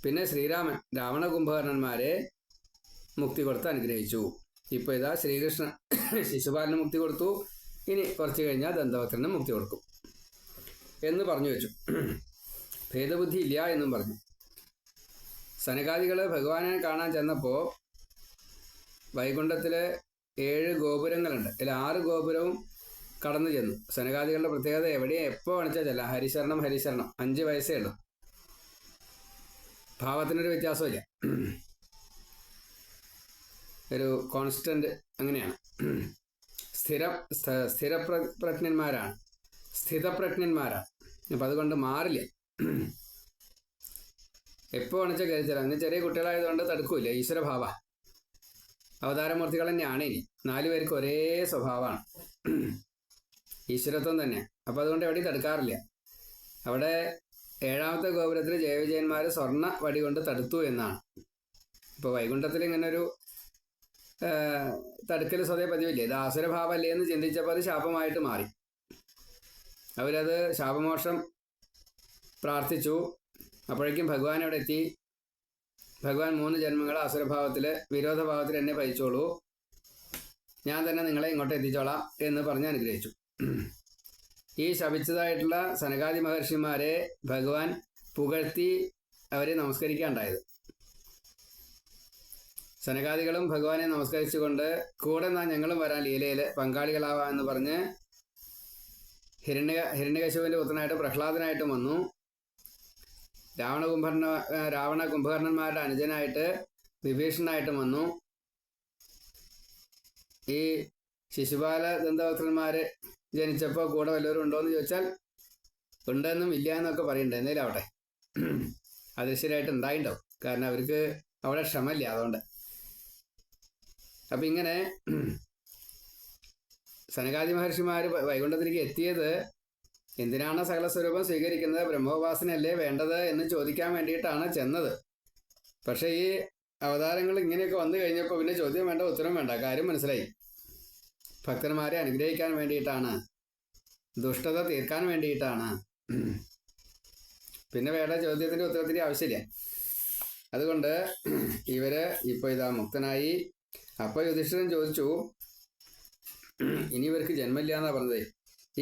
[SPEAKER 1] പിന്നെ ശ്രീരാമൻ രാവണ കുംഭകർണന്മാരെ മുക്തി കൊടുത്ത് അനുഗ്രഹിച്ചു. ഇപ്പോൾ ഇതാ ശ്രീകൃഷ്ണൻ ശിശുപാലന് മുക്തി കൊടുത്തു. ഇനി കുറച്ച് കഴിഞ്ഞാൽ ദന്തവക്രന് മുക്തി കൊടുക്കും എന്ന് പറഞ്ഞു വെച്ചു. ഭേദബുദ്ധി ഇല്ല എന്നും പറഞ്ഞു. സനകാദികൾ ഭഗവാനെ കാണാൻ ചെന്നപ്പോൾ വൈകുണ്ഠത്തിൽ 7 ഗോപുരങ്ങളുണ്ട്. ഇതിൽ 6 ഗോപുരവും കടന്നു ചെന്നു. സനകാദികളുടെ പ്രത്യേകത എവിടെയും എപ്പോൾ വേണിച്ചാൽ ചെല്ലാം. ഹരിശരണം 5 വയസ്സേ ഉള്ളൂ. ഭാവത്തിനൊരു വ്യത്യാസമില്ല, ഒരു കോൺസ്റ്റന്റ് അങ്ങനെയാണ്. സ്ഥിതപ്രജ്ഞന്മാരാണ്. അപ്പം അതുകൊണ്ട് മാറില്ല. എപ്പോൾ വേണിച്ചാൽ കരുതല. അങ്ങനെ ചെറിയ കുട്ടികളായതുകൊണ്ട് തടുക്കൂല. ഈശ്വരഭാവ അവതാരമൂർത്തികൾ തന്നെയാണ്. ഇനി 4 പേർക്ക് ഒരേ സ്വഭാവമാണ്, ഈശ്വരത്വം തന്നെ. അപ്പം അതുകൊണ്ട് എവിടെയും തടുക്കാറില്ല. അവിടെ 7ാമത്തെ ഗോപുരത്തിൽ ജയവിജയന്മാർ സ്വർണ്ണ വടി കൊണ്ട് തടുത്തു എന്നാണ്. ഇപ്പോൾ വൈകുണ്ഠത്തിൽ ഇങ്ങനെ ഒരു തടുക്കൽ സ്വതേ പതിവില്ലേ. ഇത് ആസുരഭാവമല്ലേ എന്ന് ചിന്തിച്ചപ്പോൾ അത് ശാപമായിട്ട് മാറി. അവരത് ശാപമോക്ഷം പ്രാർത്ഥിച്ചു. അപ്പോഴേക്കും ഭഗവാൻ അവിടെ എത്തി. ഭഗവാൻ 3 ജന്മങ്ങൾ അസുരഭാവത്തിൽ വിരോധഭാവത്തിൽ എന്നെ ഭജിച്ചോളൂ, ഞാൻ തന്നെ നിങ്ങളെ ഇങ്ങോട്ട് എത്തിച്ചോളാം എന്ന് പറഞ്ഞ് അനുഗ്രഹിച്ചു. ഈ ശപിച്ചതായിട്ടുള്ള സനകാദി മഹർഷിമാരെ ഭഗവാൻ പുകഴ്ത്തി അവരെ നമസ്കരിക്കാനുണ്ടായത്. സനകാദികളും ഭഗവാനെ നമസ്കരിച്ചുകൊണ്ട് കൂടെ ഞങ്ങളും വരാൻ ലീലയിൽ പങ്കാളികളാവാം എന്ന് പറഞ്ഞ് ഹിരണ്യകശിപുവിൻ്റെ പുത്രനായിട്ട് പ്രഹ്ലാദനായിട്ടും വന്നു. രാവണ കുംഭകർണന്മാരുടെ അനുജനായിട്ട് വിഭീഷണനായിട്ടും വന്നു. ഈ ശിശുപാല ദന്തവക്രന്മാർ ജനിച്ചപ്പോൾ കൂടെ വല്ലവരും ഉണ്ടോ എന്ന് ചോദിച്ചാൽ ഉണ്ടെന്നും ഇല്ല എന്നൊക്കെ പറയുന്നുണ്ട്. എന്നേലും ആവട്ടെ, അദൃശ്യരായിട്ട് ഉണ്ടായിണ്ടാവും. കാരണം അവർക്ക് അവിടെ ക്ഷമയില്ല. അതുകൊണ്ട് അപ്പം ഇങ്ങനെ സനകാദി മഹർഷിമാർ വൈകുണ്ഠത്തിലേക്ക് എത്തിയത് എന്തിനാണ് സകല സ്വരൂപം സ്വീകരിക്കുന്നത്, ബ്രഹ്മോപാസനയല്ലേ വേണ്ടത് എന്ന് ചോദിക്കാൻ വേണ്ടിയിട്ടാണ് ചെന്നത്. പക്ഷേ ഈ അവതാരങ്ങൾ ഇങ്ങനെയൊക്കെ വന്നു കഴിഞ്ഞപ്പോൾ പിന്നെ ചോദ്യം വേണ്ട, ഉത്തരം വേണ്ട, കാര്യം മനസ്സിലായി. ഭക്തന്മാരെ അനുഗ്രഹിക്കാൻ വേണ്ടിയിട്ടാണ്, ദുഷ്ടത തീർക്കാൻ വേണ്ടിയിട്ടാണ്. പിന്നെ വേണ്ട ചോദ്യത്തിൻ്റെ ഉത്തരത്തിൻ്റെ ആവശ്യമില്ല. അതുകൊണ്ട് ഇവര് ഇപ്പോൾ ഇതാ മുക്തനായി. അപ്പോൾ യുധിഷ്ഠിരൻ ചോദിച്ചു, ഇനി ഇവർക്ക് ജന്മമില്ല എന്നാണ് പറഞ്ഞത്.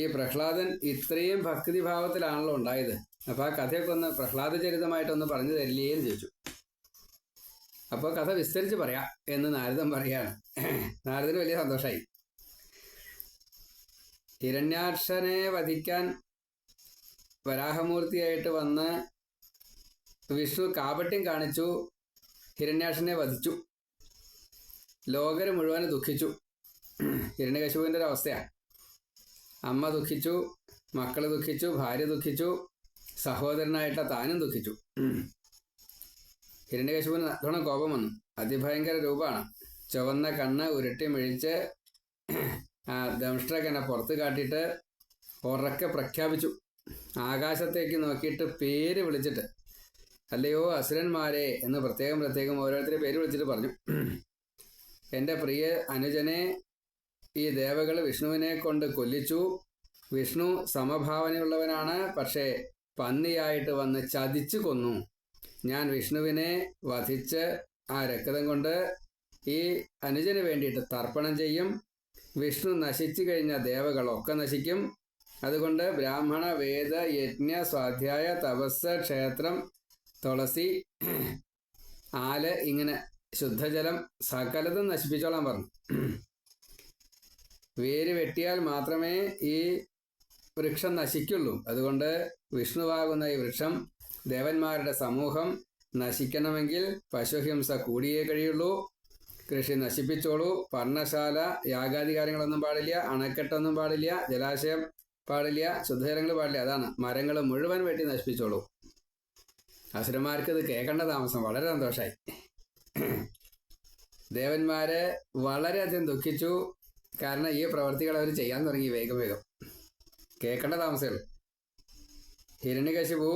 [SPEAKER 1] ഈ പ്രഹ്ലാദൻ ഇത്രയും ഭക്തിഭാവത്തിലാണല്ലോ ഉണ്ടായത്. അപ്പോൾ ആ കഥയൊക്കെ ഒന്ന് പ്രഹ്ലാദ ചരിതമായിട്ടൊന്ന് പറഞ്ഞു തരില്ലേ എന്ന് ചോദിച്ചു. അപ്പോൾ കഥ വിസ്തരിച്ച് പറയാം എന്ന് നാരദൻ പറയാണ്. നാരദന് വലിയ സന്തോഷമായി. ഹിരണ്യാക്ഷനെ വധിക്കാൻ വരാഹമൂർത്തിയായിട്ട് വന്ന് വിഷ്ണു കാപട്യം കാണിച്ചു, ഹിരണ്യാക്ഷനെ വധിച്ചു. ലോകര് മുഴുവൻ ദുഃഖിച്ചു. ഹിരണ്യകശിപുവിൻ്റെ ഒരു അവസ്ഥയാണ്. അമ്മ ദുഃഖിച്ചു, മക്കൾ ദുഃഖിച്ചു, ഭാര്യ ദുഃഖിച്ചു, സഹോദരനായിട്ടുള്ള താനും ദുഃഖിച്ചു. ഹിരണ്യകശിപുവിന് നല്ലോണം കോപം വന്നു. അതിഭയങ്കര രൂപമാണ്. ചുവന്ന കണ്ണ് ഉരുട്ടി മിഴിച്ച് ദംഷ്ട്രകനെ പുറത്ത് കാട്ടിയിട്ട് ഉറക്കെ പ്രഖ്യാപിച്ചു. ആകാശത്തേക്ക് നോക്കിയിട്ട് പേര് വിളിച്ചിട്ട്, അല്ലയോ അസുരന്മാരെ എന്ന് പ്രത്യേകം ഓരോരുത്തരെ പേര് വിളിച്ചിട്ട് പറഞ്ഞു, എൻ്റെ പ്രിയ അനുജനെ ഈ ദേവകൾ വിഷ്ണുവിനെ കൊണ്ട് കൊല്ലിച്ചു. വിഷ്ണു സമഭാവനയുള്ളവനാണ്, പക്ഷേ പന്നിയായിട്ട് വന്ന് ചതിച്ചു കൊന്നു. ഞാൻ വിഷ്ണുവിനെ വധിച്ച് ആ രക്തം കൊണ്ട് ഈ അനുജന് വേണ്ടിയിട്ട് തർപ്പണം ചെയ്യും. വിഷ്ണു നശിച്ചു കഴിഞ്ഞ ദേവകളൊക്കെ നശിക്കും. അതുകൊണ്ട് ബ്രാഹ്മണ വേദ യജ്ഞ സ്വാധ്യായ തപസ് ക്ഷേത്രം തുളസി ആല് ഇങ്ങനെ ശുദ്ധജലം സകലതും നശിപ്പിച്ചോളാൻ പറഞ്ഞു. വേര് വെട്ടിയാൽ മാത്രമേ ഈ വൃക്ഷം നശിക്കുള്ളൂ. അതുകൊണ്ട് വിഷ്ണുവാകുന്ന ഈ വൃക്ഷം, ദേവന്മാരുടെ സമൂഹം നശിക്കണമെങ്കിൽ പശുഹിംസ കൂടിയേ കഴിയുള്ളൂ. കൃഷി നശിപ്പിച്ചോളൂ. പർണശാല യാഗാദി കാര്യങ്ങളൊന്നും പാടില്ല, അണക്കെട്ടൊന്നും പാടില്ല, ജലാശയം പാടില്ല, ശുദ്ധജലങ്ങൾ പാടില്ല. അതാണ്, മരങ്ങൾ മുഴുവൻ വെട്ടി നശിപ്പിച്ചോളൂ. അസുരന്മാർക്ക് ഇത് കേൾക്കേണ്ട താമസം. വളരെ സന്തോഷമായി. ദേവന്മാരെ വളരെയധികം ദുഃഖിച്ചു. കാരണം ഈ പ്രവർത്തികൾ അവർ ചെയ്യാൻ തുടങ്ങി വേഗം. കേൾക്കേണ്ട താമസമുള്ളൂ. ഹിരണ്യകശിപു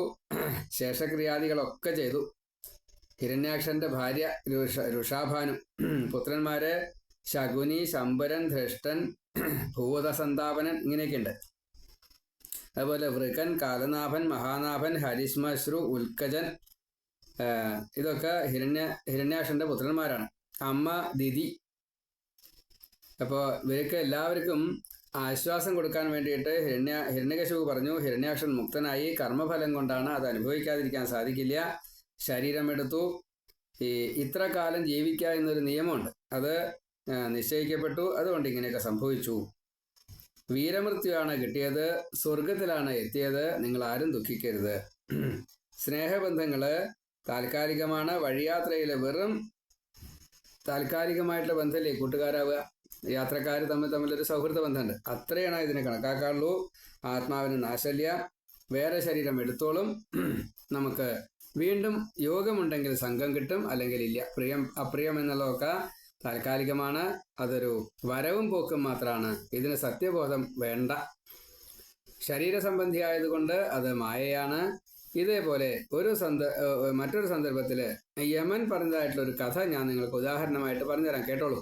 [SPEAKER 1] ശേഷക്രിയാദികളൊക്കെ ചെയ്തു. ഹിരണ്യാക്ഷന്റെ ഭാര്യ രുഷാഭാനു, പുത്രന്മാര് ശകുനി, ശംബരൻ, ധൃഷ്ടൻ, ഭൂതസന്താപനൻ, ഇങ്ങനെയൊക്കെയുണ്ട്. അതുപോലെ വൃകൻ, കാലനാഭൻ, മഹാനാഭൻ, ഹരിശ്മശ്രു, ഉൽക്കജൻ, ഇതൊക്കെ ഹിരണ്യാക്ഷന്റെ പുത്രന്മാരാണ്. അമ്മ ദിതി. അപ്പോൾ ഇവർക്ക് എല്ലാവർക്കും ആശ്വാസം കൊടുക്കാൻ വേണ്ടിയിട്ട് ഹിരണ്യകശിപു പറഞ്ഞു, ഹിരണ്യാക്ഷൻ മുക്തനായി, കർമ്മഫലം കൊണ്ടാണ്, അത് അനുഭവിക്കാതിരിക്കാൻ സാധിക്കില്ല. ശരീരമെടുത്തു. ഇത്ര കാലം ജീവിക്കുക എന്നൊരു നിയമമുണ്ട്, അത് നിശ്ചയിക്കപ്പെട്ടു. അതുകൊണ്ട് ഇങ്ങനെയൊക്കെ സംഭവിച്ചു. വീരമൃത്യുവാണ് കിട്ടിയത്, സ്വർഗത്തിലാണ് എത്തിയത്. നിങ്ങൾ ആരും ദുഃഖിക്കരുത്. സ്നേഹബന്ധങ്ങൾ താൽക്കാലികമാണ്. വഴിയാത്രയിൽ വെറും താൽക്കാലികമായിട്ടുള്ള ബന്ധമല്ലേ കൂട്ടുകാരാവുക. യാത്രക്കാർ തമ്മിലൊരു സൗഹൃദ ബന്ധമുണ്ട്, അത്രയാണ് ഇതിനെ കണക്കാക്കാറുള്ളൂ. ആത്മാവിന് നാശല്യ. വേറെ ശരീരം എടുത്തോളും. നമുക്ക് വീണ്ടും യോഗമുണ്ടെങ്കിൽ സംഘം കിട്ടും, അല്ലെങ്കിൽ ഇല്ല. അപ്രിയം എന്നുള്ളതൊക്കെ താൽക്കാലികമാണ്. അതൊരു വരവും പോക്കും മാത്രമാണ്. ഇതിന് സത്യബോധം വേണ്ട. ശരീരസംബന്ധിയായതുകൊണ്ട് അത് മായയാണ്. ഇതേപോലെ മറ്റൊരു സന്ദർഭത്തിൽ യമൻ പറഞ്ഞതായിട്ടുള്ള ഒരു കഥ ഞാൻ നിങ്ങൾക്ക് ഉദാഹരണമായിട്ട് പറഞ്ഞുതരാം, കേട്ടോളൂ.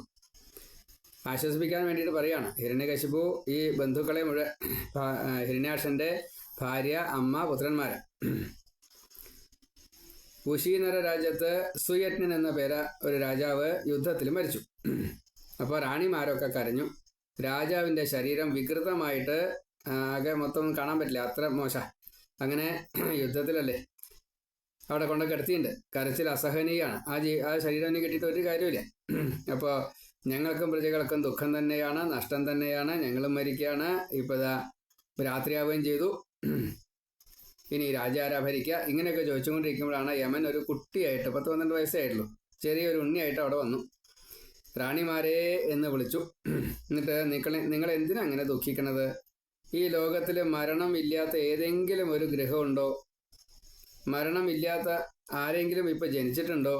[SPEAKER 1] ആശ്വസിപ്പിക്കാൻ വേണ്ടിയിട്ട് പറയാണ്. ഹിരണ്യകശിപു ഈ ബന്ധുക്കളെ മുഴുവൻ, ഹിരണ്യാക്ഷന്റെ ഭാര്യ, അമ്മ, പുത്രന്മാര്, കുശീനര രാജ്യത്ത് സുയജ്ഞൻ എന്ന പേര് ഒരു രാജാവ് യുദ്ധത്തിൽ മരിച്ചു. അപ്പോൾ റാണിമാരൊക്കെ കരഞ്ഞു. രാജാവിൻ്റെ ശരീരം വികൃതമായിട്ട് ആകെ മൊത്തം കാണാൻ പറ്റില്ല, അത്ര മോശ. അങ്ങനെ യുദ്ധത്തിലല്ലേ അവിടെ കൊണ്ട് കിടത്തിയിട്ടുണ്ട്. കരച്ചിൽ അസഹനീയാണ്. ആ ശരീരം കിട്ടിയിട്ട് ഒരു കാര്യമില്ല. അപ്പോൾ ഞങ്ങൾക്കും പ്രജകൾക്കും ദുഃഖം തന്നെയാണ്, നഷ്ടം തന്നെയാണ്, ഞങ്ങളും മരിക്കുകയാണ്. ഇപ്പോൾ ഇതാ രാത്രിയാവുകയും ചെയ്തു. ഇനി രാജാരാ ഭരിക്കുക, ഇങ്ങനെയൊക്കെ ചോദിച്ചുകൊണ്ടിരിക്കുമ്പോഴാണ് യമൻ ഒരു കുട്ടിയായിട്ട്, 10-12 വയസ്സേ ആയിട്ടുള്ളൂ, ചെറിയൊരു ഉണ്ണിയായിട്ട് അവിടെ വന്നു. റാണിമാരെ എന്ന് വിളിച്ചു. എന്നിട്ട് നിങ്ങൾ എന്തിനാ അങ്ങനെ ദുഃഖിക്കണത്? ഈ ലോകത്തിൽ മരണം ഇല്ലാത്ത ഏതെങ്കിലും ഒരു ഗ്രഹമുണ്ടോ? മരണമില്ലാത്ത ആരെങ്കിലും ഇപ്പം ജനിച്ചിട്ടുണ്ടോ?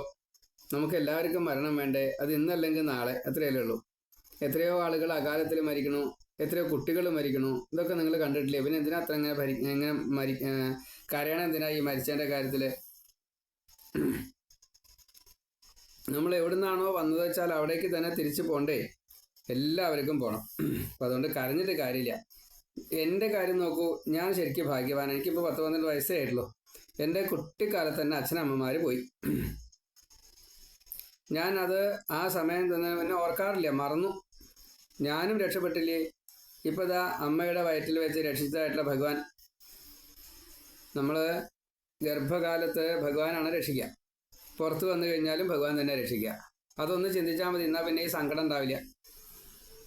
[SPEAKER 1] നമുക്ക് എല്ലാവർക്കും മരണം വേണ്ടേ? അത് ഇന്നല്ലെങ്കിൽ നാളെ, അത്രയല്ലേ ഉള്ളൂ. എത്രയോ ആളുകൾ അകാലത്തിൽ മരിക്കണു, എത്രയോ കുട്ടികൾ മരിക്കണു. ഇതൊക്കെ നിങ്ങൾ കണ്ടിട്ടില്ലേ? പിന്നെ എന്തിനാ അത്ര ഇങ്ങനെ കരയണം എന്തിനാ ഈ മരിച്ചതിൻ്റെ കാര്യത്തിൽ? നമ്മൾ എവിടുന്നാണോ വന്നത് വെച്ചാൽ അവിടേക്ക് തന്നെ തിരിച്ചു പോകണ്ടേ? എല്ലാവർക്കും പോകണം. അപ്പം അതുകൊണ്ട് കരഞ്ഞിട്ട് കാര്യമില്ല. എൻ്റെ കാര്യം നോക്കൂ, ഞാൻ ശരിക്കും ഭാഗ്യവാൻ. എനിക്കിപ്പോൾ 10-12 വയസ്സേ ആയിട്ടുള്ളൂ. എൻ്റെ കുട്ടിക്കാലത്ത് തന്നെ അച്ഛനമ്മമാർ പോയി. ഞാനത് ആ സമയം തന്നെ പിന്നെ ഓർക്കാറില്ല, മറന്നു. ഞാനും രക്ഷപ്പെട്ടില്ലേ? ഇപ്പോൾ ഇതാ അമ്മയുടെ വയറ്റിൽ വെച്ച് രക്ഷിച്ചതായിട്ടുള്ള ഭഗവാൻ. നമ്മൾ ഗർഭകാലത്ത് ഭഗവാനാണ് രക്ഷിക്കുക, പുറത്ത് വന്നു കഴിഞ്ഞാലും ഭഗവാൻ തന്നെ രക്ഷിക്കുക. അതൊന്ന് ചിന്തിച്ചാൽ മതി. എന്നാൽ പിന്നെ ഈ സങ്കടം ഉണ്ടാവില്ല.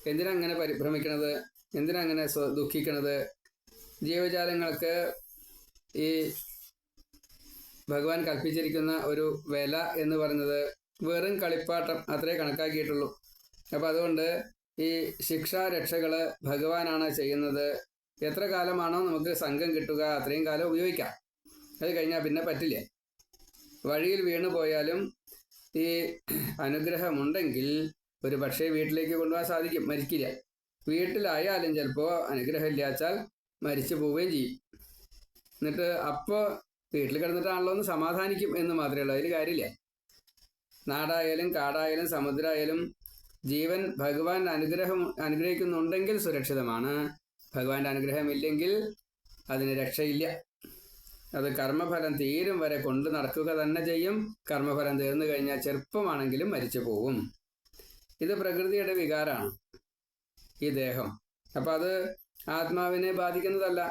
[SPEAKER 1] എന്തിനാ അങ്ങനെ പരിഭ്രമിക്കണത്? എന്തിനാ അങ്ങനെ ദുഃഖിക്കണത്? ജീവജാലങ്ങൾക്ക് ഈ ഭഗവാൻ കൽപ്പിച്ചിരിക്കുന്ന ഒരു വില എന്ന് പറയുന്നത് വെറും കളിപ്പാട്ടം അത്രേ കണക്കാക്കിയിട്ടുള്ളൂ. അപ്പം അതുകൊണ്ട് ഈ ശിക്ഷാരക്ഷകൾ ഭഗവാനാണ് ചെയ്യുന്നത്. എത്ര കാലമാണോ നമുക്ക് സംഘം കിട്ടുക അത്രയും കാലം ഉപയോഗിക്കാം. അത് കഴിഞ്ഞാൽ പിന്നെ പറ്റില്ല. വഴിയിൽ വീണു പോയാലും ഈ അനുഗ്രഹമുണ്ടെങ്കിൽ ഒരു പക്ഷേ വീട്ടിലേക്ക് കൊണ്ടുപോകാൻ സാധിക്കും, മരിക്കില്ല. വീട്ടിലായാലും ചിലപ്പോൾ അനുഗ്രഹം ഇല്ലാച്ചാൽ മരിച്ചു പോവുകയും ചെയ്യും. എന്നിട്ട് അപ്പോൾ വീട്ടിൽ കിടന്നിട്ടാണല്ലോ ഒന്ന് സമാധാനിക്കും എന്ന് മാത്രമേ ഉള്ളൂ. അതിൽ കാര്യമില്ല. നാടായാലും കാടായാലും സമുദ്രമായാലും ജീവൻ ഭഗവാൻ അനുഗ്രഹിക്കുന്നുണ്ടെങ്കിൽ സുരക്ഷിതമാണ്. ഭഗവാന്റെ അനുഗ്രഹമില്ലെങ്കിൽ അതിന് രക്ഷയില്ല. അത് കർമ്മഫലം തീരും വരെ കൊണ്ട് നടക്കുക തന്നെ ചെയ്യും. കർമ്മഫലം തീർന്നു കഴിഞ്ഞാൽ ചെറുപ്പമാണെങ്കിലും മരിച്ചു പോവും. ഇത് പ്രകൃതിയുടെ വികാരമാണ് ഈ ദേഹം. അപ്പം അത് ആത്മാവിനെ ബാധിക്കുന്നതല്ല,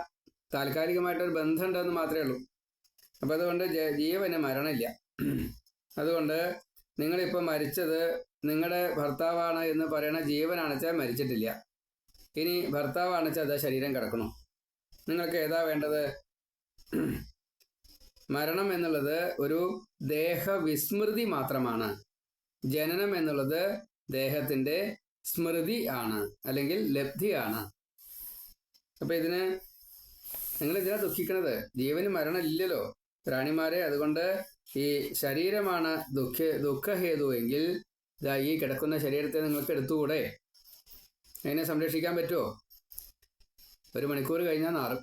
[SPEAKER 1] താൽക്കാലികമായിട്ടൊരു ബന്ധമുണ്ടെന്ന് മാത്രമേ ഉള്ളൂ. അപ്പം അതുകൊണ്ട് ജീവന് മരണമില്ല. അതുകൊണ്ട് നിങ്ങളിപ്പോൾ മരിച്ചത് നിങ്ങളുടെ ഭർത്താവാണ് എന്ന് പറയണ ജീവനാണെച്ചാൽ മരിച്ചിട്ടില്ല. ഇനി ഭർത്താവാണെച്ചാൽ അത് ശരീരം കിടക്കണു. നിങ്ങൾക്ക് ഏതാ വേണ്ടത്? മരണം എന്നുള്ളത് ഒരു ദേഹവിസ്മൃതി മാത്രമാണ്. ജനനം എന്നുള്ളത് ദേഹത്തിൻ്റെ സ്മൃതി ആണ്, അല്ലെങ്കിൽ ലബ്ധിയാണ്. അപ്പം നിങ്ങളിതിനാ ദുഃഖിക്കണത്. ജീവന് മരണം ഇല്ലല്ലോ പ്രാണിമാരെ. അതുകൊണ്ട് ഈ ശരീരമാണ് ദുഃഖഹേതുവെങ്കിൽ ഈ കിടക്കുന്ന ശരീരത്തെ നിങ്ങൾക്ക് എടുത്തുകൂടെ? അതിനെ സംരക്ഷിക്കാൻ പറ്റുമോ? 1 മണിക്കൂർ കഴിഞ്ഞാൽ നാറും.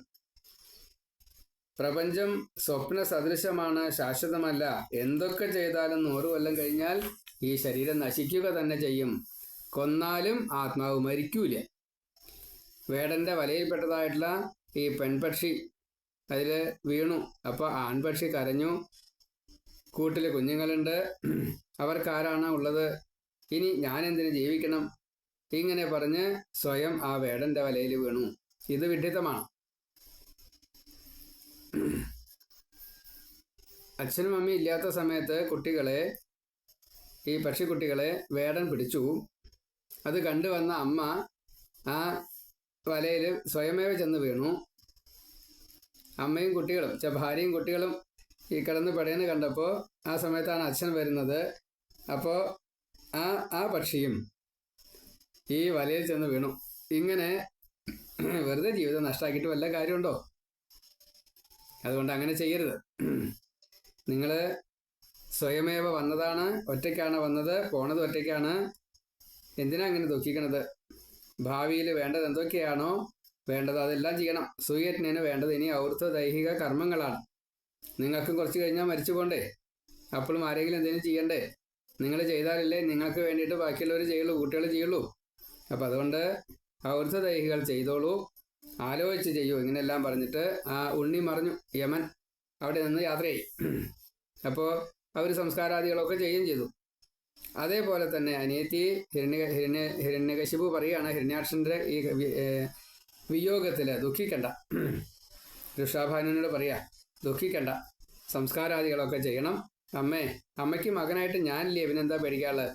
[SPEAKER 1] പ്രപഞ്ചം സ്വപ്ന സദൃശമാണ്, ശാശ്വതമല്ല. എന്തൊക്കെ ചെയ്താലും 100 കൊല്ലം കഴിഞ്ഞാൽ ഈ ശരീരം നശിക്കുക തന്നെ ചെയ്യും. കൊന്നാലും ആത്മാവ് മരിക്കൂല. വേടൻ്റെ വലയിൽപ്പെട്ടതായിട്ടുള്ള ഈ പെൺപക്ഷി അതിൽ വീണു. അപ്പോൾ ആൺപക്ഷി കരഞ്ഞു. കൂട്ടിൽ കുഞ്ഞുങ്ങളുണ്ട്, അവർക്കാരാണ് ഉള്ളത്. ഇനി ഞാനെന്തിനു ജീവിക്കണം? ഇങ്ങനെ പറഞ്ഞ് സ്വയം ആ വേടൻ്റെ വലയിൽ വീണു. ഇത് വിഡ്ഢിത്തമാണ്. അച്ഛനും അമ്മയും ഇല്ലാത്ത സമയത്ത് ഈ പക്ഷിക്കുട്ടികളെ വേടൻ പിടിച്ചു. അത് കണ്ടുവന്ന അമ്മ ആ വലയിൽ സ്വയമേവ ചെന്ന് വീണു. അമ്മയും കുട്ടികളും ഭാര്യയും കുട്ടികളും ഈ കിടന്ന് പടയെന്ന് കണ്ടപ്പോൾ ആ സമയത്താണ് അച്ഛൻ വരുന്നത്. അപ്പോൾ ആ പക്ഷിയും ഈ വലയിൽ ചെന്ന് വീണു. ഇങ്ങനെ വെറുതെ ജീവിതം നഷ്ടമാക്കിയിട്ട് വല്ല കാര്യമുണ്ടോ? അതുകൊണ്ട് അങ്ങനെ ചെയ്യരുത്. നിങ്ങൾ സ്വയമേവ വന്നതാണ്, ഒറ്റയ്ക്കാണ് വന്നത്, പോണത് ഒറ്റയ്ക്കാണ്. എന്തിനാ അങ്ങനെ ദുഃഖിക്കണത്? ഭാവിയിൽ വേണ്ടത് എന്തൊക്കെയാണോ വേണ്ടത് അതെല്ലാം ചെയ്യണം. സൂര്യജ്ഞന് വേണ്ടത് ഇനി ഔർത്ത ദൈഹിക കർമ്മങ്ങളാണ്. നിങ്ങൾക്കും കുറച്ച് കഴിഞ്ഞാൽ മരിച്ചു പോണ്ടേ? അപ്പോഴും ആരെങ്കിലും എന്തെങ്കിലും ചെയ്യണ്ടേ? നിങ്ങൾ ചെയ്താലല്ലേ നിങ്ങൾക്ക് വേണ്ടിയിട്ട് ബാക്കിയുള്ളവർ ചെയ്യുള്ളൂ, കുട്ടികൾ ചെയ്യുള്ളൂ. അപ്പം അതുകൊണ്ട് ഔർത്ത ദൈഹികൾ ചെയ്തോളൂ, ആലോചിച്ച് ചെയ്യൂ. ഇങ്ങനെയെല്ലാം പറഞ്ഞിട്ട് ആ ഉണ്ണി മറിഞ്ഞു. യമൻ അവിടെ നിന്ന് യാത്രയായി. അപ്പോൾ അവർ സംസ്കാരാദികളൊക്കെ ചെയ്യുകയും ചെയ്തു. അതേപോലെ തന്നെ അനിയത്തി ഹിരണ്യകശിപു പറയുകയാണ്, ഹിരണ്യാക്ഷൻ്റെ ഈ വിയോഗത്തിൽ ദുഃഖിക്കണ്ട. ഋഷാഭാനുവിനോട് പറയാ, ദുഃഖിക്കണ്ട, സംസ്കാരാദികളൊക്കെ ചെയ്യണം. അമ്മയ്ക്ക് മകനായിട്ട് ഞാനില്ലേ, ഇവനെന്താ പേടിക്കാനുള്ളത്?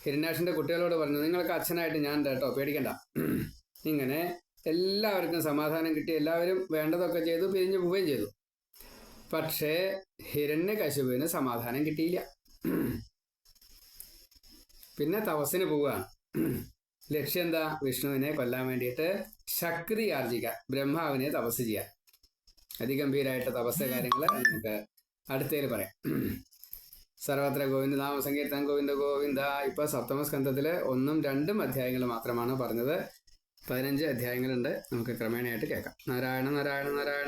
[SPEAKER 1] ഹിരണ്യാക്ഷൻ്റെ കുട്ടികളോട് പറഞ്ഞു, നിങ്ങൾക്ക് അച്ഛനായിട്ട് ഞാൻ കേട്ടോ, പേടിക്കണ്ട. ഇങ്ങനെ എല്ലാവർക്കും സമാധാനം കിട്ടി. എല്ലാവരും വേണ്ടതൊക്കെ ചെയ്തു, പിരിഞ്ഞു പോവുകയും ചെയ്തു. പക്ഷേ ഹിരണ്യകശിപുവിന് സമാധാനം കിട്ടിയില്ല. പിന്നെ തപസ്സിന് പോവുകയാണ്. ലക്ഷ്യം എന്താ? വിഷ്ണുവിനെ കൊല്ലാൻ വേണ്ടിയിട്ട് ശക്തി ആർജിക്കുക, ബ്രഹ്മാവിനെ തപസ് ചെയ്യുക. അതിഗംഭീരമായിട്ട് തപസ് കാര്യങ്ങൾ നമുക്ക് അടുത്തതിൽ പറയാം. സർവത്ര ഗോവിന്ദ നാമ സങ്കീർത്തനം ഗോവിന്ദ ഗോവിന്ദ. ഇപ്പോൾ സപ്തമസ്കന്ധത്തിൽ 1ഉം 2ഉം അധ്യായങ്ങൾ മാത്രമാണ് പറഞ്ഞത്. 15 അധ്യായങ്ങളുണ്ട്. നമുക്ക് ക്രമേണയായിട്ട് കേൾക്കാം. നാരായണ നാരായണ നാരായണ.